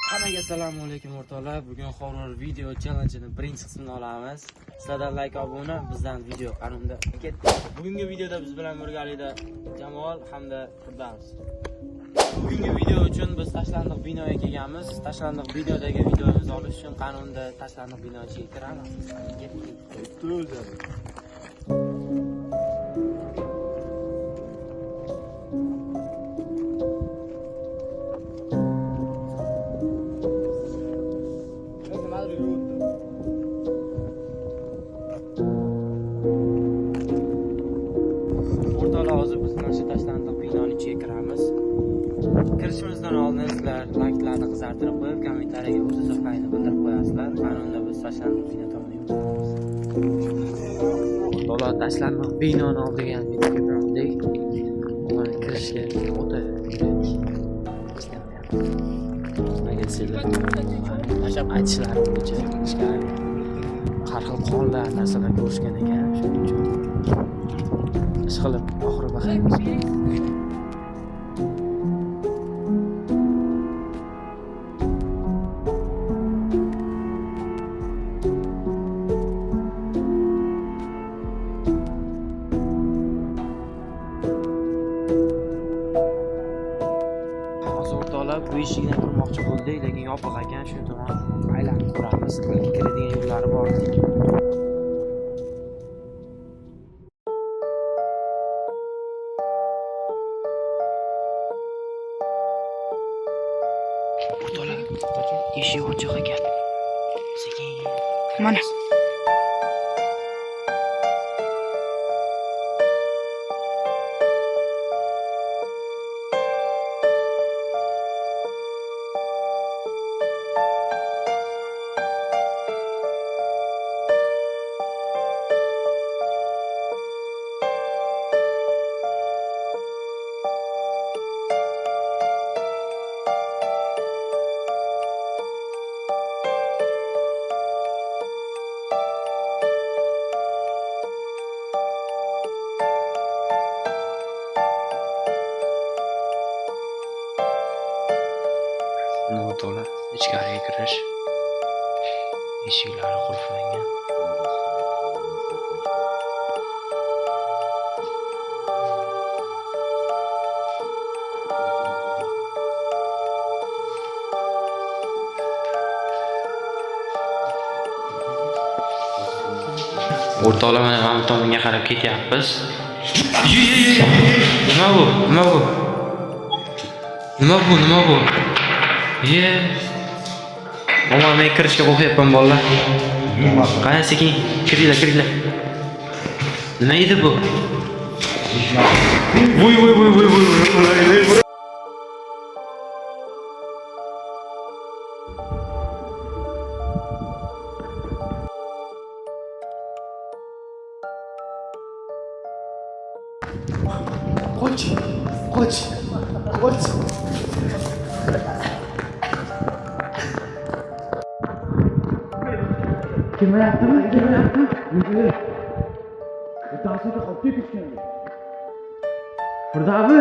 Hammaga assalomu alaykum o'rtoqlar. Bugun horror video challenge'ini birinchi qismini olamiz. Sizlardan like, obuna, bizdan video qanunda ketdi. Bugungi videoda biz bilan birgalikda Jamol hamda Firdavs. Bugungi video uchun biz tashlandiq binoga kelganmiz. Tashlandiq binodagi videomizni olish uchun qanunda tashlandiq binochiga kiramiz. Hozir biz mana shu tashlandiq binoning ichiga kiramiz. Kirishimizdan oldin sizlar like'larni qizartirib qo'yib, kommentariyaga o'z izohlaringizni bildirib qo'yasizlar. Qanunda biz tashlandiq bino tomon yuramiz. Bola tashlandiq binoni oldiga ham yetib keldik. Mana kirishga o'ta nega sizlar tashab aytishlari bo'yicha har xil qonlar narsalar ko'rishgan ekan, shuning uchun ishqilib oxiri baxtimiz. Hozir o'rtoqlar bu eshikdan kirmoqchi bo'ldik, lekin yopiq ekan, shu tomon aylanib ko'ramiz. Kiradigan yo'llari bor. O'rtoqlar, eshik ochiq ekan. Sekin. Mana. O'rtoqlar, ichkariga kirish. Eshiklari qulflangan. O'rtoqlar, mana bu tomonga qarab ketyapmiz. Nima bu? Nima bu? Mama men kirishga qo'rqyapman bolalar. Qani sekin kiringlar. Nima edi bu? Voy. Qoch. Kim yaptı? Dağsıca koptu düştü. Firdavs.